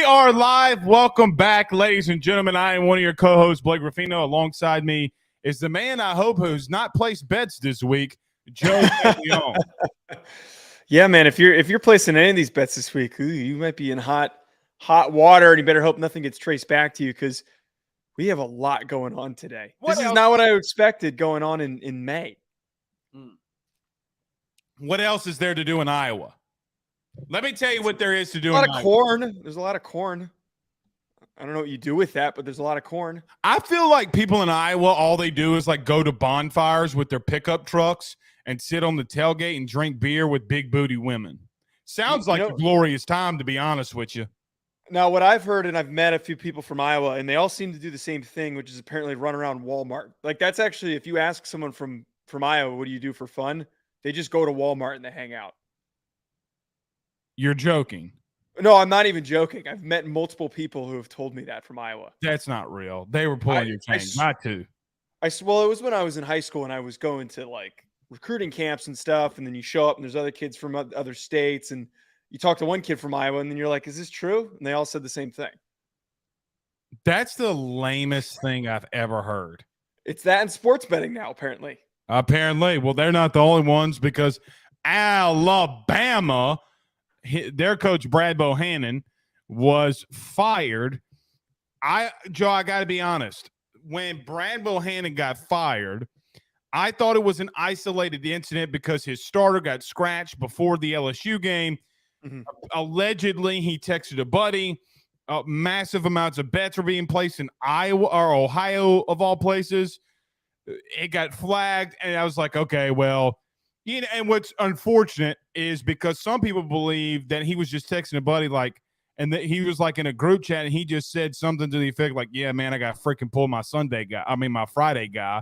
are live. Welcome back, ladies and gentlemen. I am one of your co-hosts, Blake Ruffino. Alongside me is the man I hope who's not placed bets this week, Joe DeLeone. Yeah, man. If you're placing any of these bets this week, you might be in hot water, and you better hope nothing gets traced back to you because we have a lot going on today. This is not what I expected going on in May. What else is there to do in Iowa? Let me tell you what there is to do. A lot of corn. There's a lot of corn. I don't know what you do with that, but there's a lot of corn. I feel like people in Iowa, all they do is like go to bonfires with their pickup trucks and sit on the tailgate and drink beer with big booty women. Sounds like a glorious time, to be honest with you. Now, what I've heard, and I've met a few people from Iowa, and they all seem to do the same thing, which is apparently run around Walmart. Like, that's actually, if you ask someone from Iowa, what do you do for fun? They just go to Walmart and they hang out. You're joking. No, I'm not even joking. I've met multiple people who have told me that from Iowa. That's not real. They were pulling your chain. Not to. Well, it was when I was in high school and I was going to like recruiting camps and stuff. And then you show up and there's other kids from other states. And you talk to one kid from Iowa and then you're like, is this true? And they all said the same thing. That's the lamest thing I've ever heard. It's that in sports betting now, apparently. Apparently. Well, they're not the only ones because Alabama, their coach Brad Bohannon, was fired. Joe, I got to be honest. When Brad Bohannon got fired, I thought it was an isolated incident because his starter got scratched before the LSU game. Mm-hmm. Allegedly, he texted a buddy. Massive amounts of bets were being placed in Iowa or Ohio, of all places. It got flagged, and I was like, okay, well, you know. And what's unfortunate is because some people believe that he was just texting a buddy, like, and that he was like in a group chat, and he just said something to the effect like, "Yeah, man, I got to freaking pull my my Friday guy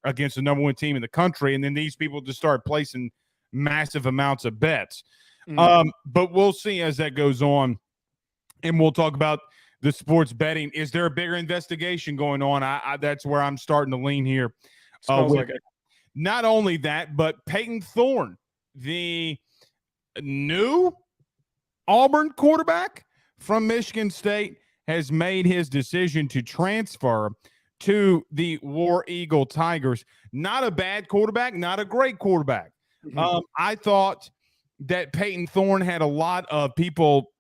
against the number one team in the country," and then these people just started placing massive amounts of bets. Mm-hmm. But we'll see as that goes on, and we'll talk about the sports betting. Is there a bigger investigation going on? That's where I'm starting to lean here. Not only that, but Payton Thorne, the new Auburn quarterback from Michigan State, has made his decision to transfer to the War Eagle Tigers. Not a bad quarterback, not a great quarterback. Mm-hmm. I thought that Payton Thorne had a lot of people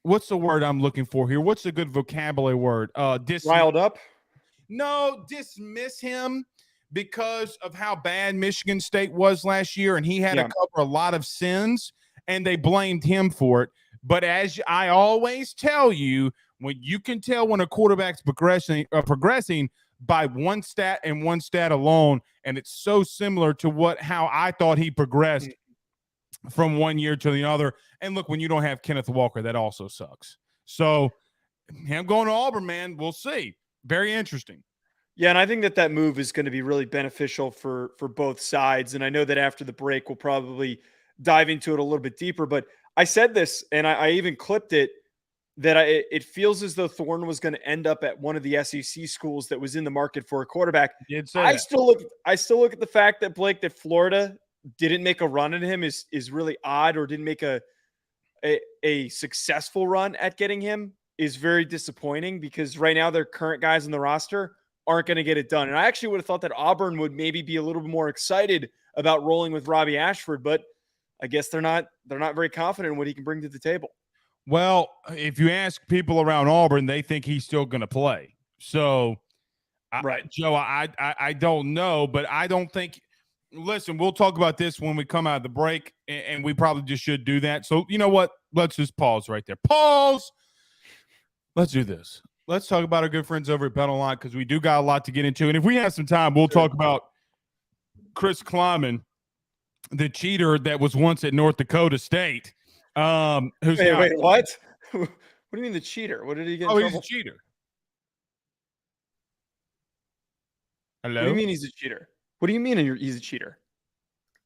what's the word I'm looking for here? What's a good vocabulary word? Riled up? No, dismiss him because of how bad Michigan State was last year, and he had to cover a lot of sins, and they blamed him for it. But as I always tell you, when you can tell when a quarterback's progressing by one stat and one stat alone, and it's so similar to how I thought he progressed from one year to the other. And look, when you don't have Kenneth Walker, that also sucks. So him going to Auburn, man, we'll see. Very interesting. Yeah, and I think that move is going to be really beneficial for both sides. And I know that after the break, we'll probably dive into it a little bit deeper. But I said this, and I even clipped it, that it feels as though Thorne was going to end up at one of the SEC schools that was in the market for a quarterback. I still look at the fact that, Blake, that Florida didn't make a run at him is really odd, or didn't make a successful run at getting him is very disappointing, because right now their current guys on the roster aren't going to get it done. And I actually would have thought that Auburn would maybe be a little bit more excited about rolling with Robbie Ashford, but I guess they're not very confident in what he can bring to the table. Well, if you ask people around Auburn, they think he's still going to play. So, right, Joe, I don't know, but I don't think. Listen, we'll talk about this when we come out of the break, and we probably just should do that. So, you know what? Let's just pause right there. Pause. Let's do this. Let's talk about our good friends over at BetOnline, because we do got a lot to get into. And if we have some time, we'll talk about Chris Klieman, the cheater that was once at North Dakota State. Wait, what? What do you mean the cheater? What did he get in trouble? He's a cheater. Hello? What do you mean he's a cheater? What do you mean he's a cheater?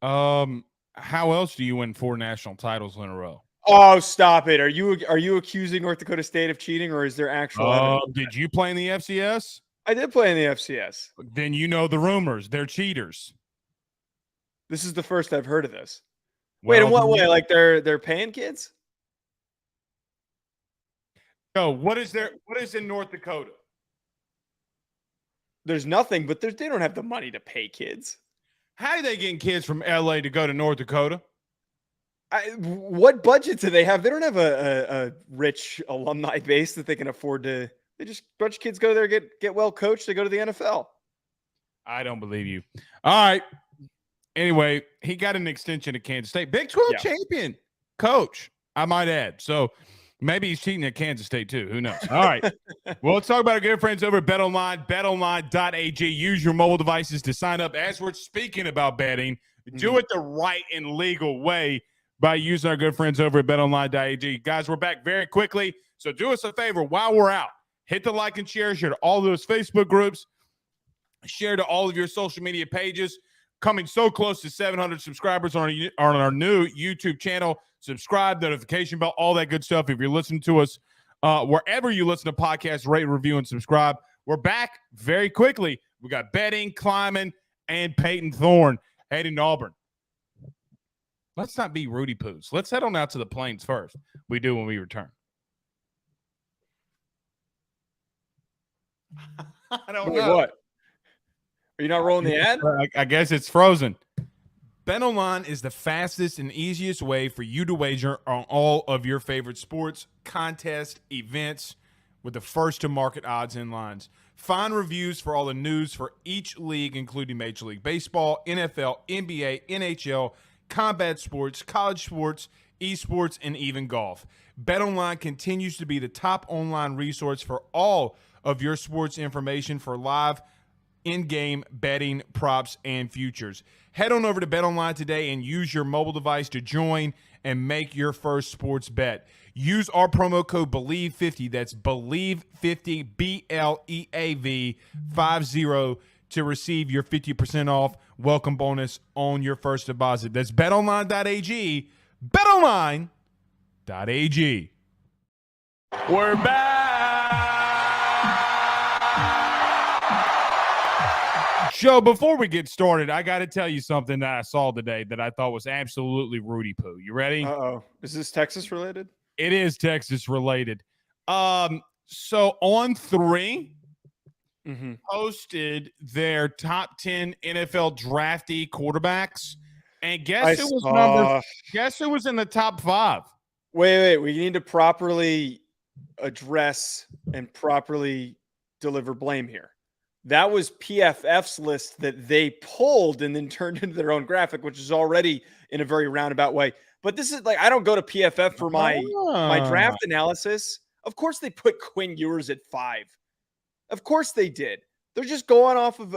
How else do you win 4 national titles in a row? Oh, stop it. Are you accusing North Dakota State of cheating, or is there actual evidence? Did you play in the FCS? I did play in the FCS. Then you know the rumors. They're cheaters. This is the first I've heard of this. Wait, in what way? Like they're paying kids? Joe, what is in North Dakota? There's nothing, but they don't have the money to pay kids. How are they getting kids from LA to go to North Dakota? What budget do they have? They don't have a rich alumni base that they can afford to. They just bunch of kids go there, get well coached. They go to the NFL. I don't believe you. All right. Anyway, he got an extension at Kansas State. Big 12 champion coach, I might add. So maybe he's cheating at Kansas State too. Who knows? All right. Well, let's talk about our good friends over at BetOnline, betonline.ag. Use your mobile devices to sign up. As we're speaking about betting, do it the right and legal way by using our good friends over at betonline.ag. Guys, we're back very quickly. So do us a favor while we're out. Hit the like and share to all those Facebook groups. Share to all of your social media pages. Coming so close to 700 subscribers on our new YouTube channel. Subscribe, notification bell, all that good stuff. If you're listening to us wherever you listen to podcasts, rate, review, and subscribe. We're back very quickly. We got betting, Klieman, and Payton Thorne heading to Auburn. Let's not be Rudy Poos. Let's head on out to the Plains first. We do when we return. I don't know. What? Are you not rolling the ad? I guess it's frozen. BetOnline is the fastest and easiest way for you to wager on all of your favorite sports, contests, events with the first-to-market odds and lines. Find reviews for all the news for each league, including Major League Baseball, NFL, NBA, NHL, combat sports, college sports, esports, and even golf. BetOnline continues to be the top online resource for all of your sports information for live in-game betting, props, and futures. Head on over to BetOnline today and use your mobile device to join and make your first sports bet. Use our promo code BELIEVE50, that's BELIEVE50, BLEAV 50, to receive your 50% off welcome bonus on your first deposit. That's betonline.ag, betonline.ag. We're back. Joe, before we get started, I got to tell you something that I saw today that I thought was absolutely Rudy Poo. You ready? Uh-oh. Is this Texas related? It is Texas related. So On 3 posted their top 10 NFL draftee quarterbacks, and guess who was in the top 5? Wait. We need to properly address and properly deliver blame here. That was PFF's list that they pulled and then turned into their own graphic, which is already in a very roundabout way. But this is like, I don't go to PFF for my draft analysis. Of course they put Quinn Ewers at 5. Of course they did. They're just going off of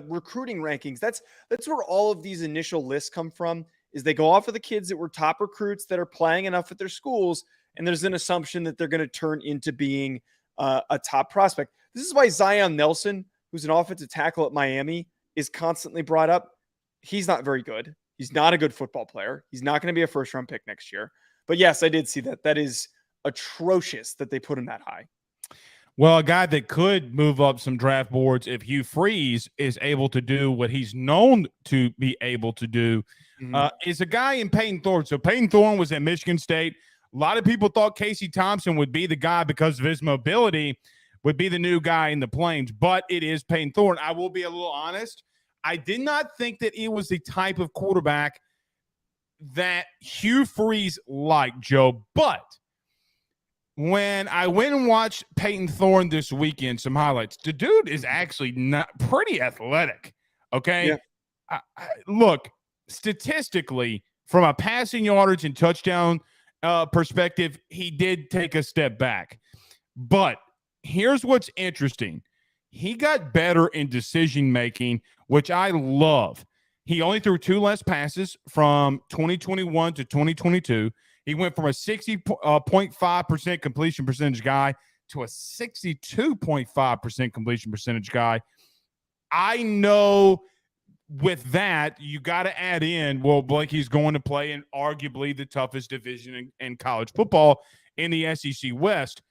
recruiting rankings. That's where all of these initial lists come from, is they go off of the kids that were top recruits that are playing enough at their schools, and there's an assumption that they're going to turn into being a top prospect. This is why Zion Nelson, who's an offensive tackle at Miami, is constantly brought up. He's not very good. He's not a good football player. He's not going to be a first-round pick next year. But yes, I did see that. That is atrocious that they put him that high. Well, a guy that could move up some draft boards if Hugh Freeze is able to do what he's known to be able to do is a guy in Payton Thorne. So Payton Thorne was at Michigan State. A lot of people thought Casey Thompson would be the guy because of his mobility, would be the new guy in the Plains, but it is Payton Thorne. I will be a little honest. I did not think that he was the type of quarterback that Hugh Freeze liked, Joe. But when I went and watched Payton Thorne this weekend, some highlights, the dude is actually not pretty athletic. Okay. Yeah. Look, statistically, from a passing yardage and touchdown perspective, he did take a step back. But here's what's interesting. He got better in decision-making, which I love. He only threw 2 less passes from 2021 to 2022. He went from a 60.5% completion percentage guy to a 62.5% completion percentage guy. I know with that, you got to add in, well, Blake, he's going to play in arguably the toughest division in college football in the SEC West.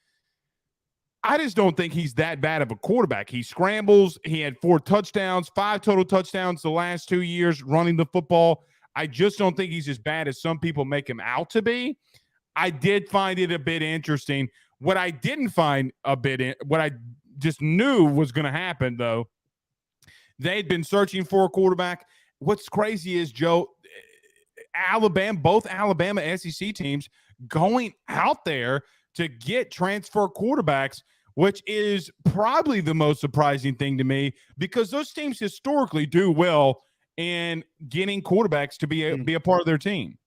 I just don't think he's that bad of a quarterback. He scrambles. He had 4 touchdowns, 5 total touchdowns the last 2 years running the football. I just don't think he's as bad as some people make him out to be. I did find it a bit interesting What I didn't find a bit in, what I just knew was going to happen, though, they'd been searching for a quarterback. What's crazy is, Joe, both Alabama SEC teams going out there to get transfer quarterbacks, which is probably the most surprising thing to me because those teams historically do well in getting quarterbacks to be a part of their team.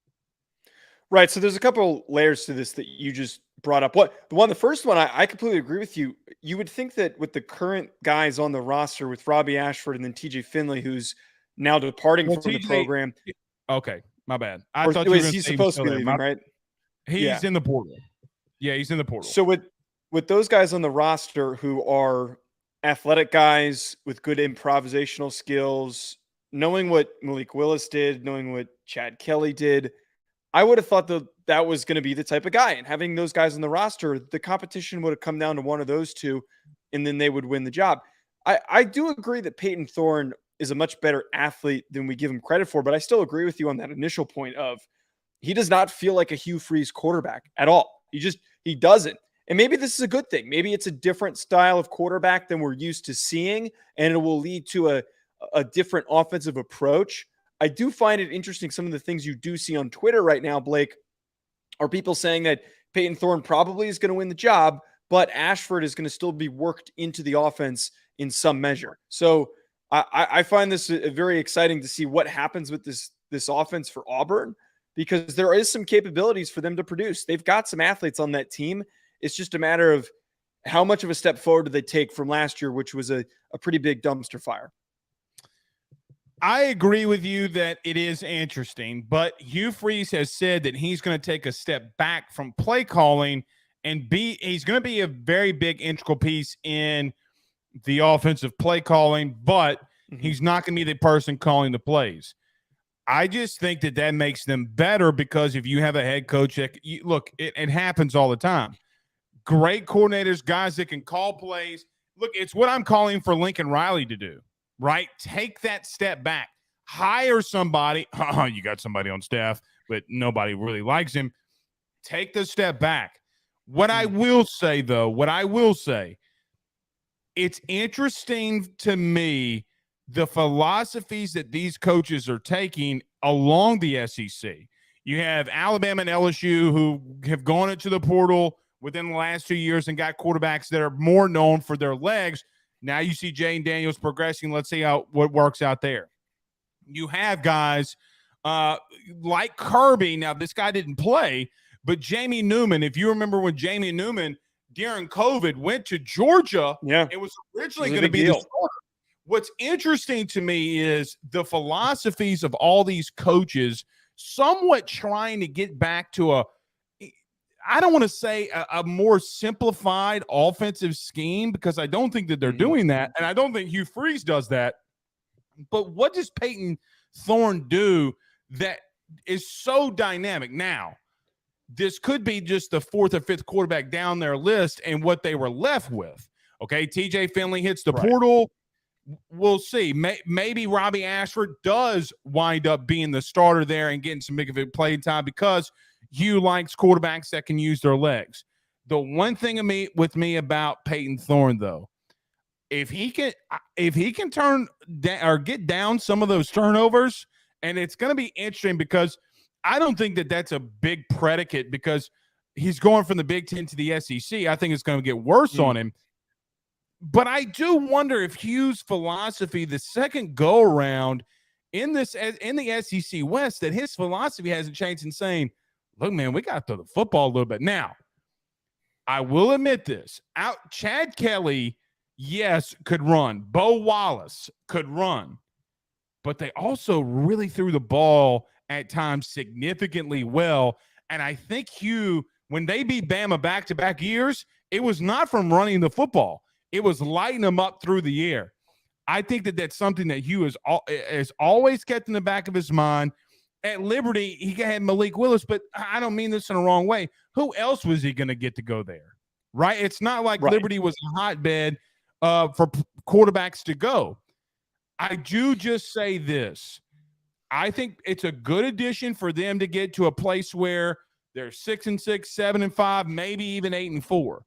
Right. So there's a couple layers to this that you just brought up. The first one, I completely agree with you. You would think that with the current guys on the roster, with Robbie Ashford and then TJ Finley, who's now departing from the program. Okay, my bad. I thought you were he's supposed to be leaving, right? He's in the portal. Yeah, he's in the portal. So with those guys on the roster who are athletic guys with good improvisational skills, knowing what Malik Willis did, knowing what Chad Kelly did, I would have thought that was going to be the type of guy. And having those guys on the roster, the competition would have come down to one of those two, and then they would win the job. I do agree that Payton Thorne is a much better athlete than we give him credit for, but I still agree with you on that initial point of he does not feel like a Hugh Freeze quarterback at all. He doesn't. And maybe this is a good thing. Maybe it's a different style of quarterback than we're used to seeing, and it will lead to a different offensive approach. I do find it interesting. Some of the things you do see on Twitter right now, Blake, are people saying that Payton Thorne probably is going to win the job, but Ashford is going to still be worked into the offense in some measure. So I find this very exciting to see what happens with this offense for Auburn, because there is some capabilities for them to produce. They've got some athletes on that team. It's just a matter of how much of a step forward do they take from last year, which was a pretty big dumpster fire. I agree with you that it is interesting, but Hugh Freeze has said that he's going to take a step back from play calling and he's going to be a very big integral piece in the offensive play calling, but he's not going to be the person calling the plays. I just think that makes them better because if you have a head coach that it happens all the time. Great coordinators, guys that can call plays. Look, it's what I'm calling for Lincoln Riley to do. Right? Take that step back. Hire somebody. You got somebody on staff, but nobody really likes him. Take the step back. What I will say, it's interesting to me the philosophies that these coaches are taking along the SEC. You have Alabama and LSU who have gone into the portal within the last 2 years and got quarterbacks that are more known for their legs. Now you see Jane Daniels progressing. Let's see what works out there. You have guys like Kirby. Now, this guy didn't play, but Jamie Newman, if you remember when Jamie Newman during COVID went to Georgia, it was originally going to be the starter. What's interesting to me is the philosophies of all these coaches somewhat trying to get back to I don't want to say a more simplified offensive scheme because I don't think that they're doing that. And I don't think Hugh Freeze does that. But what does Payton Thorne do that is so dynamic? Now, this could be just the fourth or fifth quarterback down their list and what they were left with. Okay, TJ Finley hits the portal. We'll see. Maybe Robbie Ashford does wind up being the starter there and getting some big playing time because Hugh likes quarterbacks that can use their legs. The one thing with me about Payton Thorne, though, if he can turn down or get down some of those turnovers, and it's going to be interesting because I don't think that that's a big predicate because he's going from the Big Ten to the SEC. I think it's going to get worse on him. But I do wonder if Hugh's philosophy, the second go around in the SEC West, that his philosophy hasn't changed in saying, look, man, we got to throw the football a little bit. Now, I will admit this. Chad Kelly, yes, could run. Bo Wallace could run. But they also really threw the ball at times significantly well. And I think Hugh, when they beat Bama back-to-back years, it was not from running the football. It was lighting them up through the air. I think that that's something that Hugh has always kept in the back of his mind. At Liberty, he had Malik Willis, but I don't mean this in a wrong way. Who else was he going to get to go there? Right? It's not like Liberty was a hotbed for quarterbacks to go. I do just say this. I think it's a good addition for them to get to a place where They're 6-6, 7-5, maybe even 8-4.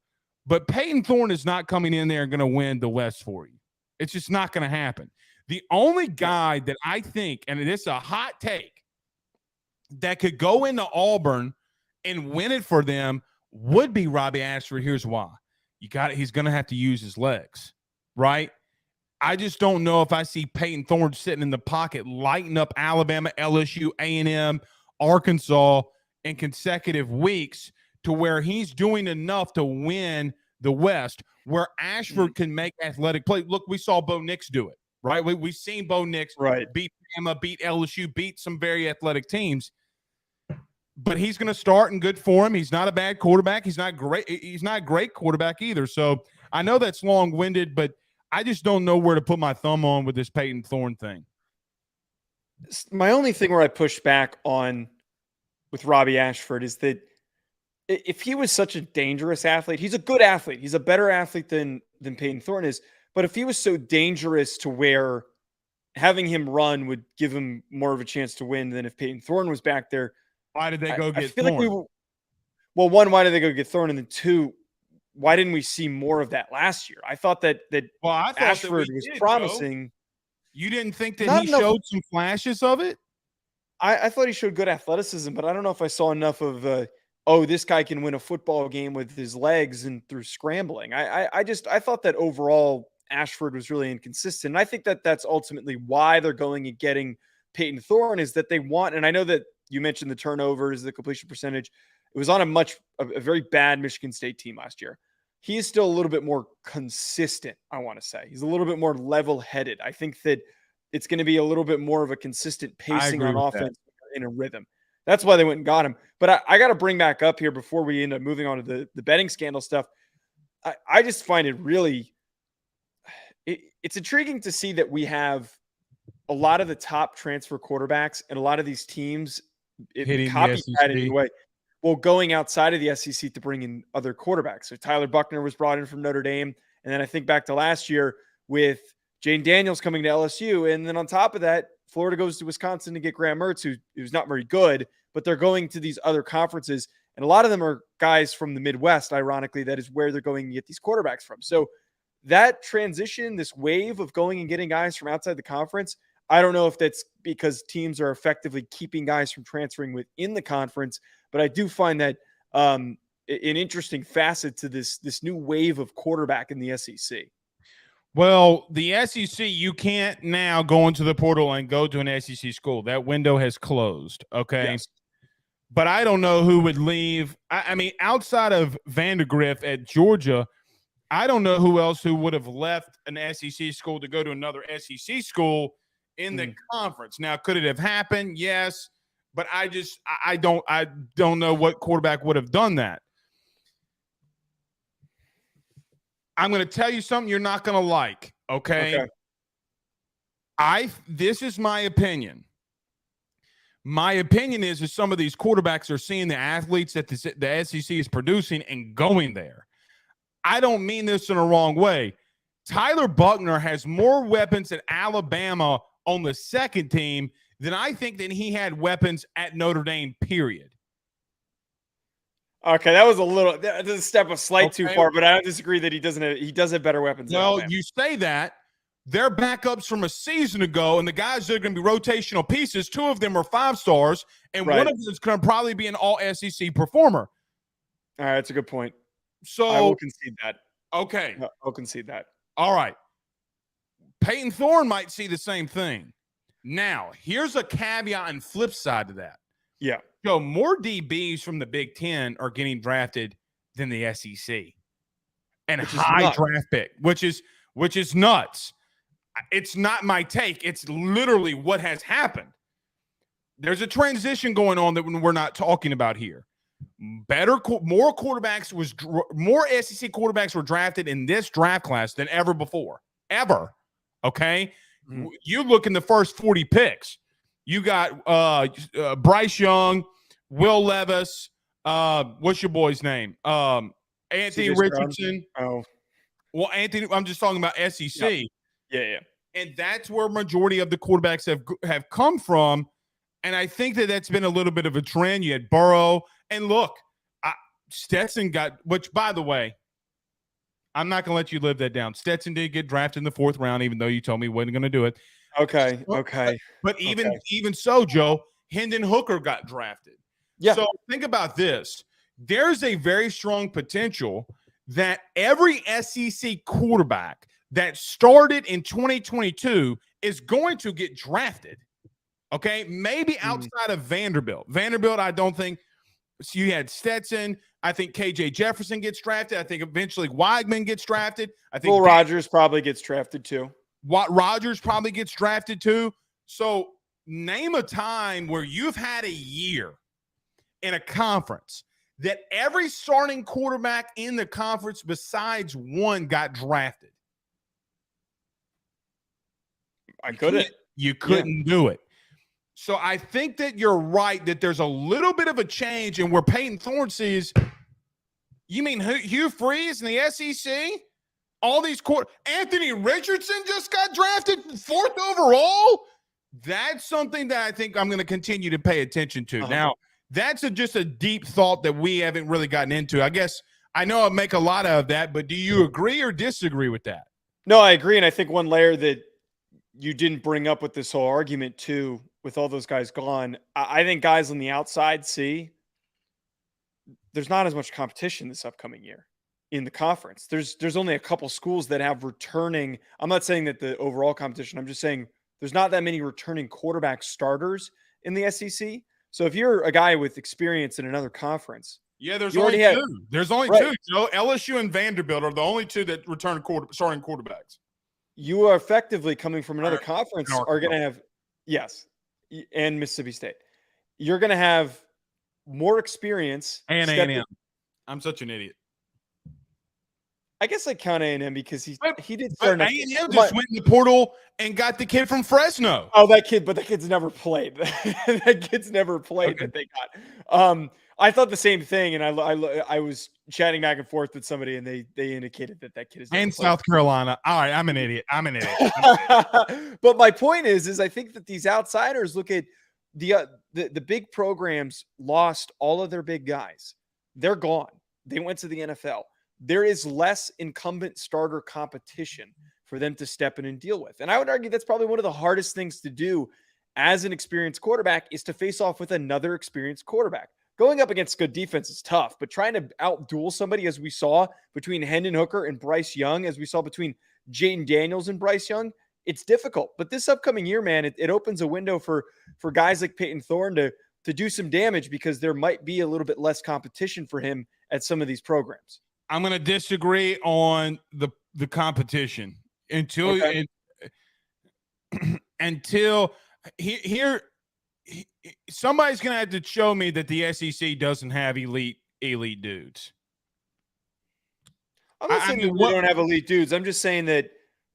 But Payton Thorne is not coming in there and going to win the West for you. It's just not going to happen. The only guy that I think, and it's a hot take, that could go into Auburn and win it for them would be Robbie Ashford. Here's why. He's going to have to use his legs, right? I just don't know if I see Payton Thorne sitting in the pocket, lighting up Alabama, LSU, A&M, Arkansas in consecutive weeks to where he's doing enough to win the West, where Ashford can make athletic play. Look, we saw Bo Nix do it, right? We've seen Bo Nix beat Bama, beat LSU, beat some very athletic teams. But he's going to start in good form. He's not a bad quarterback. He's not great. He's not a great quarterback either. So I know that's long-winded, but I just don't know where to put my thumb on with this Payton Thorne thing. My only thing where I push back on with Robbie Ashford is that if he was such a dangerous athlete, he's a good athlete. He's a better athlete than Payton Thorne is. But if he was so dangerous to where having him run would give him more of a chance to win than if Payton Thorne was back there, why did they go get Thorne? Like one, why did they go get Thorne? And then two, why didn't we see more of that last year? I thought that Ashford was promising. Joe. You didn't think that he showed some flashes of it? I thought he showed good athleticism, but I don't know if I saw enough of this guy can win a football game with his legs and through scrambling. I thought that overall Ashford was really inconsistent. And I think that that's ultimately why they're going and getting Payton Thorne, is that they want, and I know that you mentioned the turnovers, the completion percentage. It was on a very bad Michigan State team last year. He is still a little bit more consistent, I want to say. He's a little bit more level-headed. I think that it's going to be a little bit more of a consistent pacing on offense in a rhythm. That's why they went and got him. But I got to bring back up here before we end up moving on to the betting scandal stuff. I just find it really it's intriguing to see that we have a lot of the top transfer quarterbacks and a lot of these teams copycat anyway. Well, going outside of the SEC to bring in other quarterbacks. So Tyler Buckner was brought in from Notre Dame. And then I think back to last year with Jane Daniels coming to LSU. And then on top of that, Florida goes to Wisconsin to get Graham Mertz, who's not very good, but they're going to these other conferences. And a lot of them are guys from the Midwest, ironically, that is where they're going to get these quarterbacks from. So that transition, this wave of going and getting guys from outside the conference, I don't know if that's because teams are effectively keeping guys from transferring within the conference, but I do find that an interesting facet to this new wave of quarterback in the SEC. Well, the SEC, you can't now go into the portal and go to an SEC school. That window has closed, okay? Yes. But I don't know who would leave. I mean, outside of Vandergrift at Georgia, I don't know who would have left an SEC school to go to another SEC school in the conference. Now, could it have happened? Yes. But I don't know what quarterback would have done that. I'm going to tell you something you're not going to like, okay? This is my opinion. My opinion is some of these quarterbacks are seeing the athletes that the SEC is producing and going there. I don't mean this in a wrong way. Tyler Buckner has more weapons at Alabama on the second team than I think that he had weapons at Notre Dame, period. Okay, that was a step too far, but I don't disagree that he does have better weapons. Well, you say that. They're backups from a season ago, and the guys that are going to be rotational pieces, two of them are 5-stars, and one of them is going to probably be an all-SEC performer. All right, that's a good point. So I will concede that. Okay. I'll concede that. All right. Payton Thorne might see the same thing. Now, here's a caveat and flip side to that. Yeah. So more DBs from the Big Ten are getting drafted than the SEC. And high draft pick, which is nuts. It's not my take. It's literally what has happened. There's a transition going on that we're not talking about here. More SEC quarterbacks were drafted in this draft class than ever before. Ever. Okay? Mm-hmm. You look in the first 40 picks. You got Bryce Young, Will Levis, what's your boy's name? Anthony Richardson. Oh. Well, Anthony, I'm just talking about SEC. Yeah. And that's where majority of the quarterbacks have come from. And I think that's been a little bit of a trend. You had Burrow And look, Stetson got, which by the way, I'm not going to let you live that down. Stetson did get drafted in the 4th round, even though you told me he wasn't going to do it. Okay. But even so, Joe, Hendon Hooker got drafted. Yeah. So think about this. There's a very strong potential that every SEC quarterback that started in 2022 is going to get drafted. Okay, maybe outside of Vanderbilt. Vanderbilt, I don't think. So you had Stetson. I think KJ Jefferson gets drafted. I think eventually Weigman gets drafted. I think Will Rogers probably gets drafted too. Rogers probably gets drafted too. So name a time where you've had a year in a conference that every starting quarterback in the conference besides one got drafted. You couldn't do it. So I think that you're right that there's a little bit of a change in where Payton Thorne sees, you mean Hugh Freeze in the SEC? All these Anthony Richardson just got drafted 4th overall? That's something that I think I'm going to continue to pay attention to. Now, that's just a deep thought that we haven't really gotten into. I guess I know I make a lot of that, but do you agree or disagree with that? No, I agree. And I think one layer that you didn't bring up with this whole argument too, with all those guys gone, I think guys on the outside see there's not as much competition this upcoming year in the conference. There's only a couple schools that have returning. I'm not saying that the overall competition, I'm just saying there's not that many returning quarterback starters in the SEC. So if you're a guy with experience in another conference, there's only two. There's only two. So LSU and Vanderbilt are the only two that return starting quarterbacks. You are effectively coming from another conference are going to have, and Mississippi State. You're going to have more experience. And A&M. I'm such an idiot. I guess I count A&M because he did start. A&M just went in the portal and got the kid from Fresno. Oh, that kid's never played. That kid's never played that they got. I thought the same thing, and I was chatting back and forth with somebody, and they indicated that kid is and South Carolina. All right, I'm an idiot. But my point is I think that these outsiders look at the big programs lost all of their big guys. They're gone. They went to the NFL. There is less incumbent starter competition for them to step in and deal with. And I would argue that's probably one of the hardest things to do as an experienced quarterback is to face off with another experienced quarterback. Going up against good defense is tough, but trying to outduel somebody, as we saw between Hendon Hooker and Bryce Young, as we saw between Jaden Daniels and Bryce Young, it's difficult. But this upcoming year, man, it opens a window for guys like Payton Thorne to do some damage because there might be a little bit less competition for him at some of these programs. I'm going to disagree on the competition until somebody's going to have to show me that the SEC doesn't have elite dudes. I'm not saying that we don't have elite dudes. I'm just saying that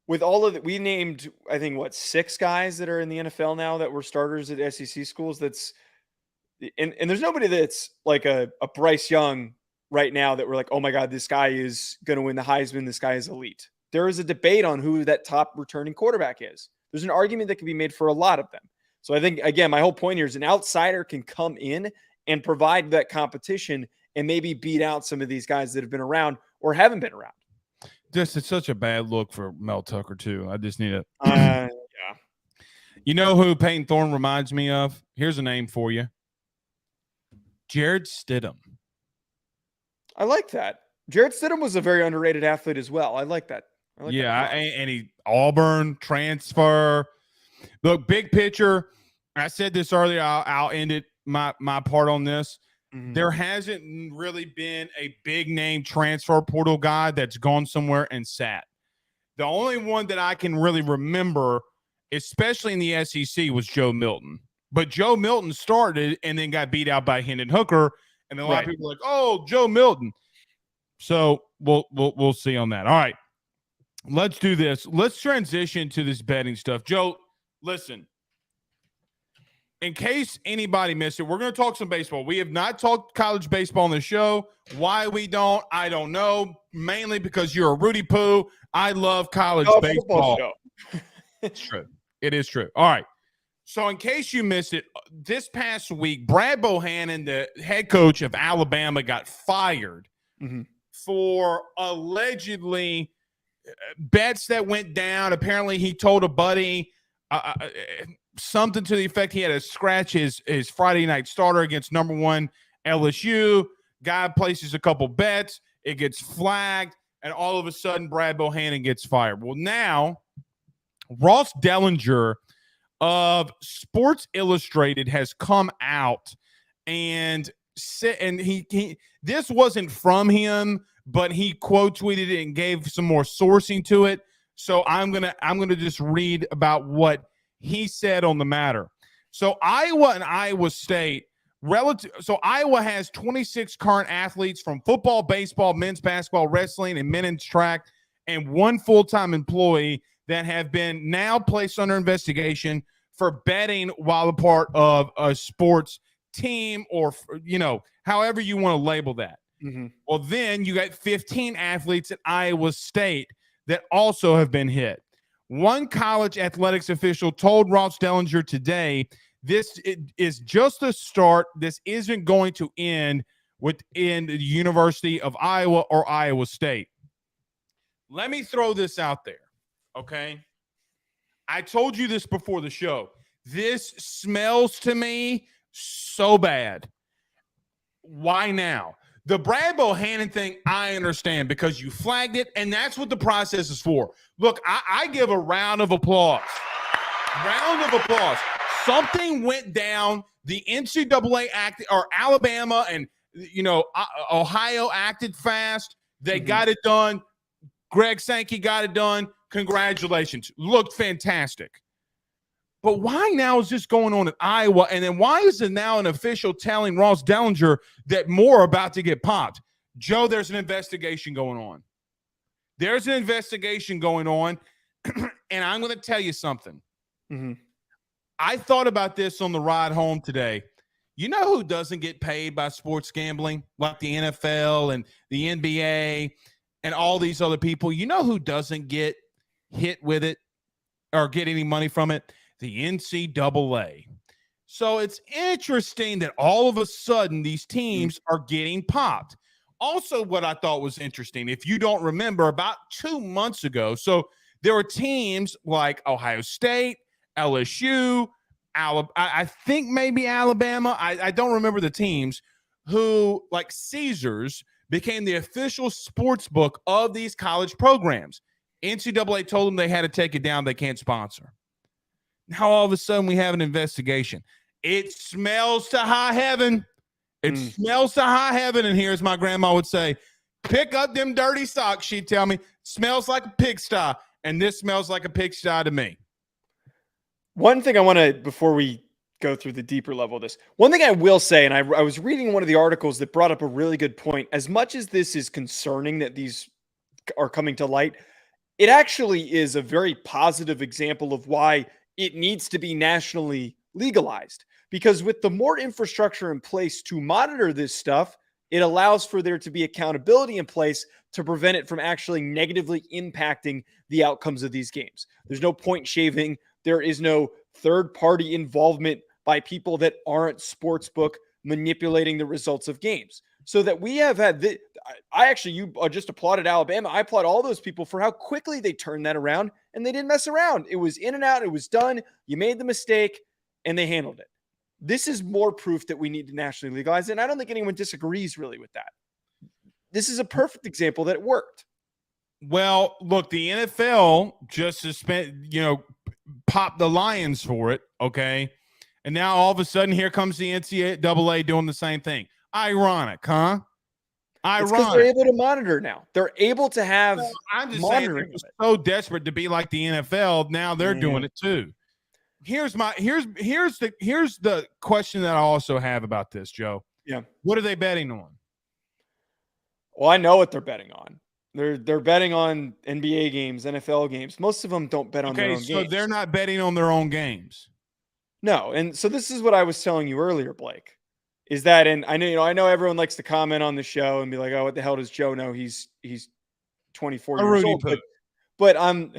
with all of it, we named, I think, 6 guys that are in the NFL now that were starters at SEC schools. And there's nobody that's like a Bryce Young right now that we're like, oh my God, this guy is going to win the Heisman. This guy is elite. There is a debate on who that top returning quarterback is. There's an argument that can be made for a lot of them. So I think, again, my whole point here is an outsider can come in and provide that competition and maybe beat out some of these guys that have been around or haven't been around. This is such a bad look for Mel Tucker, too. I just need to. Yeah. You know who Payton Thorne reminds me of? Here's a name for you. Jared Stidham. I like that. Jared Stidham was a very underrated athlete as well. I like that. And he Auburn transfer. Look, big picture. I said this earlier. I'll end it my part on this. Mm-hmm. There hasn't really been a big name transfer portal guy that's gone somewhere and sat. The only one that I can really remember, especially in the SEC, was Joe Milton. But Joe Milton started and then got beat out by Hendon Hooker. And then a lot of people are like, oh, Joe Milton. So we'll see on that. All right. Let's do this. Let's transition to this betting stuff. Joe, listen. In case anybody missed it, we're going to talk some baseball. We have not talked college baseball on the show. Why we don't, I don't know. Mainly because you're a Rudy Poo. I love college baseball. Show. It's true. It is true. All right. So in case you missed it, this past week, Brad Bohannon, the head coach of Alabama, got fired for allegedly bets that went down. Apparently, he told a buddy something to the effect he had to scratch his Friday night starter against number 1 LSU. Guy places a couple bets. It gets flagged, and all of a sudden, Brad Bohannon gets fired. Well, now, Ross Dellinger of Sports Illustrated has come out and said, and he this wasn't from him, but he quote tweeted it and gave some more sourcing to it. So I'm gonna just read about what he said on the matter. So Iowa and Iowa State so Iowa has 26 current athletes from football, baseball, men's basketball, wrestling, and men's track, and 1 full-time employee that have been now placed under investigation for betting while a part of a sports team, or, however you want to label that. Well, then you got 15 athletes at Iowa State that also have been hit. One college athletics official told Ross Dellinger today, this is just a start. This isn't going to end within the University of Iowa or Iowa State. Let me throw this out there, okay? I told you this before the show. This smells to me so bad. Why now? The Brad Bohannon thing, I understand, because you flagged it, and that's what the process is for. Look, I give a round of applause. Round of applause. Something went down. The NCAA acted, or Alabama and, Ohio acted fast. They got it done. Greg Sankey got it done. Congratulations. Looked fantastic. But why now is this going on in Iowa? And then why is it now an official telling Ross Dellinger that more are about to get popped? Joe, there's an investigation going on. There's an investigation going on. And I'm going to tell you something. I thought about this on the ride home today. You know who doesn't get paid by sports gambling? Like the NFL and the NBA and all these other people. You know who doesn't get hit with it or get any money from it? The NCAA. So it's interesting that all of a sudden these teams are getting popped. Also, what I thought was interesting, if you don't remember, about 2 months ago, so there were teams like Ohio State, LSU, I think maybe Alabama. I don't remember the teams who, like Caesars, became the official sports book of these college programs. NCAA told them they had to take it down. They can't sponsor. Now, all of a sudden, we have an investigation. It smells to high heaven. It smells to high heaven. And here's my grandma would say, pick up them dirty socks. She'd tell me, smells like a pigsty. And this smells like a pigsty to me. One thing I want to, before we go through the deeper level of this, one thing I will say, and I was reading one of the articles that brought up a really good point. As much as this is concerning that these are coming to light, it actually is a very positive example of why it needs to be nationally legalized. Because with the more infrastructure in place to monitor this stuff, it allows for there to be accountability in place to prevent it from actually negatively impacting the outcomes of these games. There's no point shaving. There is no third-party involvement by people that aren't sportsbook manipulating the results of games. So that we have had this, you just applauded Alabama. I applaud all those people for how quickly they turned that around, and they didn't mess around. It was in and out. It was done. You made the mistake, and they handled it. This is more proof that we need to nationally legalize it, and I don't think anyone disagrees really with that. This is a perfect example that it worked. Well, look, the NFL just popped the Lions for it, okay? And now all of a sudden, here comes the NCAA doing the same thing. Ironic, huh? Ironic. Because they're able to monitor now. They're able to have I'm just saying they're so desperate to be like the NFL. Now they're doing it too. Here's the question that I also have about this, Joe. Yeah. What are they betting on? Well, I know what they're betting on. They're betting on NBA games, NFL games. Most of them don't bet on their own games. Okay, so they're not betting on their own games. No, and so this is what I was telling you earlier, Blake. Is that, and I know everyone likes to comment on the show and be like, "Oh, what the hell does Joe know? He's 24 years old." But I'm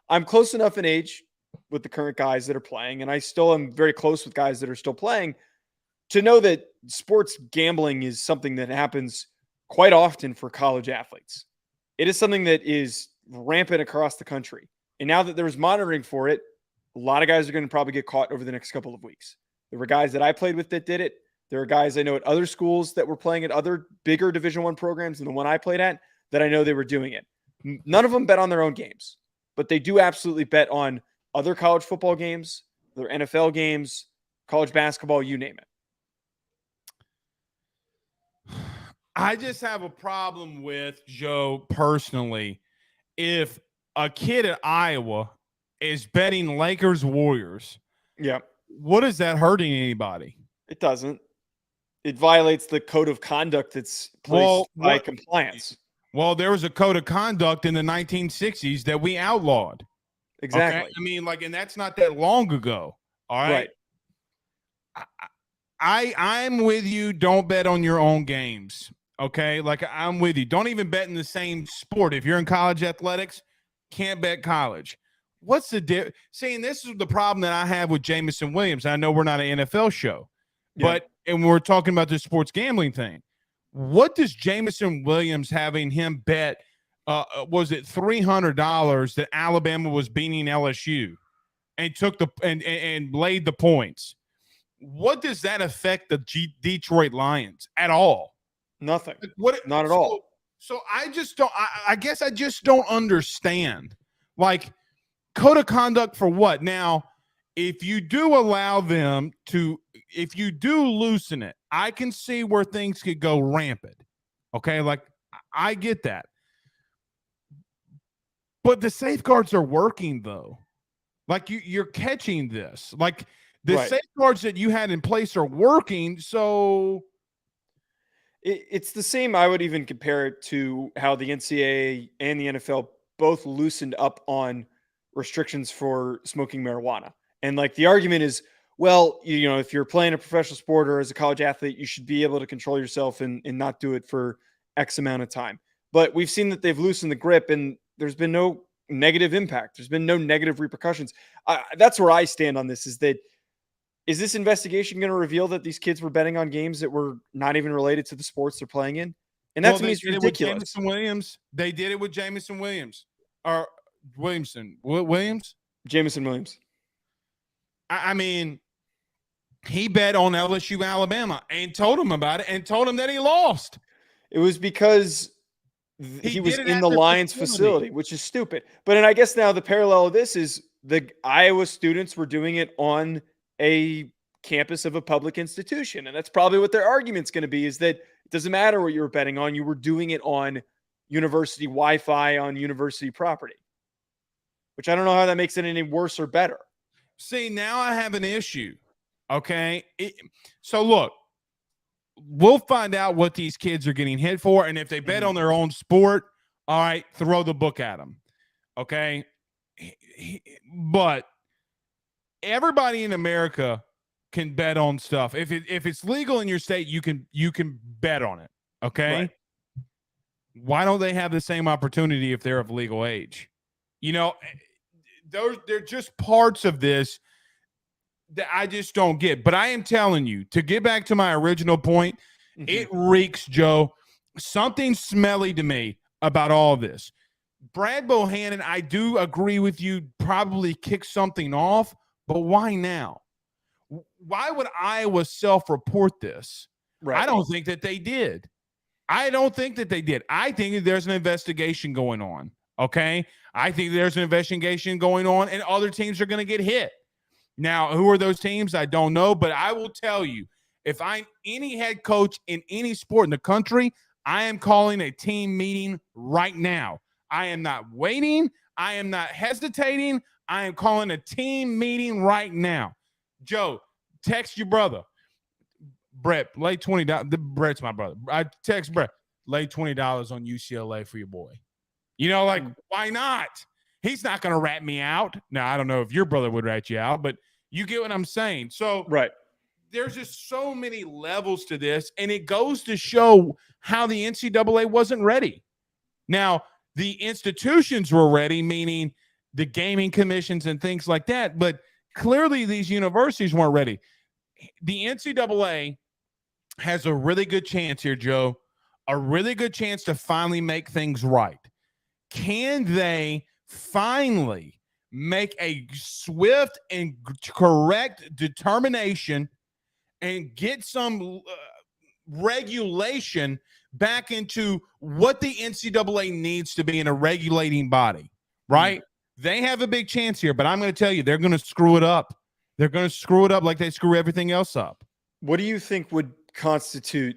I'm close enough in age with the current guys that are playing, and I still am very close with guys that are still playing, to know that sports gambling is something that happens quite often for college athletes. It is something that is rampant across the country. And now that there's monitoring for it, a lot of guys are going to probably get caught over the next couple of weeks. There were guys that I played with that did it. There are guys I know at other schools that were playing at other bigger Division I programs than the one I played at that I know they were doing it. None of them bet on their own games, but they do absolutely bet on other college football games, their NFL games, college basketball, you name it. I just have a problem with, Joe, personally, if a kid at Iowa is betting Lakers Warriors. Yeah. What is that hurting anybody? It doesn't. It violates the code of conduct that's placed by compliance. Well, there was a code of conduct in the 1960s that we outlawed. Exactly. Okay? I mean, and that's not that long ago. All right. I'm with you. Don't bet on your own games. Okay. I'm with you. Don't even bet in the same sport. If you're in college athletics, can't bet college. What's the difference? Saying this is the problem that I have with Jameson Williams. I know we're not an NFL show, and we're talking about the sports gambling thing. What does Jameson Williams having him bet? Was it $300 that Alabama was beating LSU and took and laid the points? What does that affect the Detroit Lions at all? Nothing. Not at all. So I just don't. I guess I just don't understand. Code of conduct for what? Now, if you do allow them to, if you do loosen it, I can see where things could go rampant. Okay, I get that. But the safeguards are working, though. You're catching this. The safeguards that you had in place are working. So it's the same. I would even compare it to how the NCAA and the NFL both loosened up on restrictions for smoking marijuana. And the argument is, well, if you're playing a professional sport or as a college athlete, you should be able to control yourself and not do it for X amount of time. But we've seen that they've loosened the grip and there's been no negative impact. There's been no negative repercussions. That's where I stand on this, is this investigation going to reveal that these kids were betting on games that were not even related to the sports they're playing in? And that to me is ridiculous. Jameson Williams. They did it with Jameson Williams. Or Williamson. Williams? Jameson Williams. I mean, he bet on LSU Alabama and told him about it and told him that he lost. It was because he was in the Lions facility, which is stupid. But I guess now the parallel of this is the Iowa students were doing it on a campus of a public institution. And that's probably what their argument's going to be, is that it doesn't matter what you were betting on. You were doing it on university Wi-Fi on university property, which I don't know how that makes it any worse or better. See, now I have an issue. Okay. So look, we'll find out what these kids are getting hit for. And if they bet on their own sport, all right, throw the book at them. Okay. But everybody in America can bet on stuff. If it's legal in your state, you can bet on it. Okay. Right. Why don't they have the same opportunity if they're of legal age? They're just parts of this that I just don't get. But I am telling you, to get back to my original point, it reeks, Joe, something smelly to me about all this. Brad Bohannon, I do agree with you, probably kick something off, but why now? Why would Iowa self-report this? Right. I don't think that they did. I think that there's an investigation going on. Okay. I think there's an investigation going on and other teams are going to get hit. Now, who are those teams? I don't know, but I will tell you, if I'm any head coach in any sport in the country, I am calling a team meeting right now. I am not waiting. I am not hesitating. I am calling a team meeting right now. Joe, text your brother. Brett, lay $20. Brett's my brother. I text Brett, lay $20 on UCLA for your boy. Why not? He's not going to rat me out. Now, I don't know if your brother would rat you out, but you get what I'm saying. So right. There's just so many levels to this, and it goes to show how the NCAA wasn't ready. Now, the institutions were ready, meaning the gaming commissions and things like that. But clearly these universities weren't ready. The NCAA has a really good chance here, Joe, a really good chance to finally make things right. Can they finally make a swift and correct determination and get some regulation back into what the NCAA needs to be in a regulating body, right? They have a big chance here, but I'm going to tell you, they're going to screw it up. They're going to screw it up like they screw everything else up. What do you think would constitute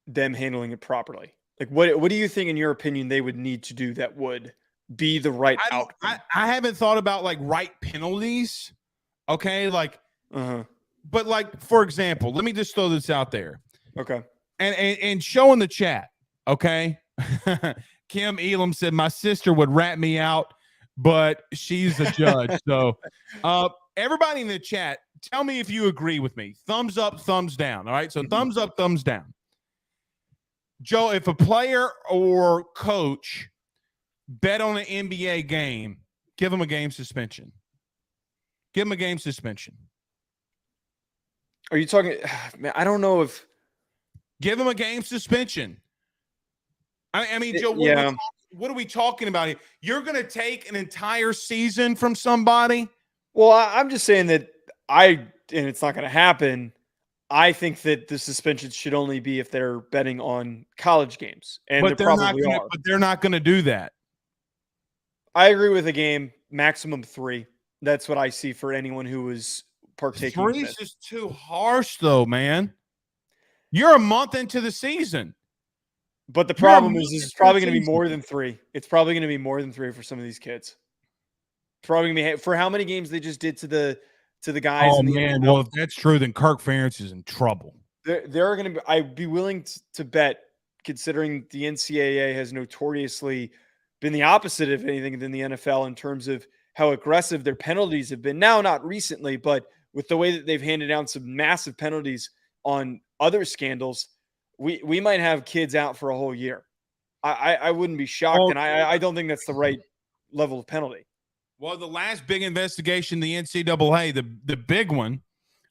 them handling it properly? Like, what do you think, in your opinion, they would need to do that would be the right outcome? I haven't thought about like right penalties. Okay. Like, but like, for example, let me just throw this out there. Okay. And show in the chat. Okay. Kim Elam said, my sister would rat me out, but she's a judge. So, everybody in the chat, tell me if you agree with me. Thumbs up, thumbs down. All right. So thumbs up, thumbs down. Joe, if a player or coach bet on an NBA game, give them a game suspension. Give them a game suspension. Are you talking? Man, I don't know if. Give them a game suspension. I mean, Joe, what are we talking about here? You're going to take an entire season from somebody? Well, I'm just saying that and it's not going to happen. I think that the suspensions should only be if they're betting on college games, and but they're not gonna, but they're not going to do that. I agree with a game maximum 3. That's what I see for anyone who was partaking. 3 is just too harsh, though, man. You're a month into the season, but the problem is it's probably going to be more than 3. It's probably going to be more than 3 for some of these kids. It's probably going to be for how many games they just did to the guys. Oh man, well if that's true, then Kirk Ferentz is in trouble. There are going to be. I'd be willing to bet, considering the NCAA has notoriously been the opposite of anything than the NFL in terms of how aggressive their penalties have been. Now, not recently, but with the way that they've handed down some massive penalties on other scandals, we might have kids out for a whole year. I wouldn't be shocked, and I don't think that's the right level of penalty. Well, the last big investigation, the NCAA, the big one,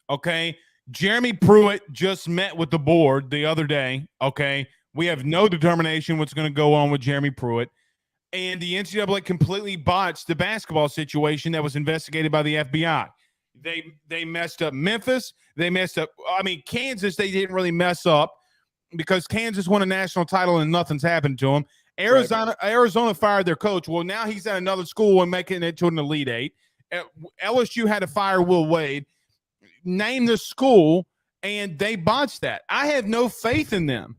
okay, Jeremy Pruitt just met with the board the other day, okay? We have no determination what's going to go on with Jeremy Pruitt. And the NCAA completely botched the basketball situation that was investigated by the FBI. They messed up Memphis. They messed up – I mean, Kansas, they didn't really mess up because Kansas won a national title and nothing's happened to them. Arizona fired their coach. Well, now he's at another school and making it to an Elite Eight. LSU had to fire Will Wade, name the school, and they botched that. I have no faith in them.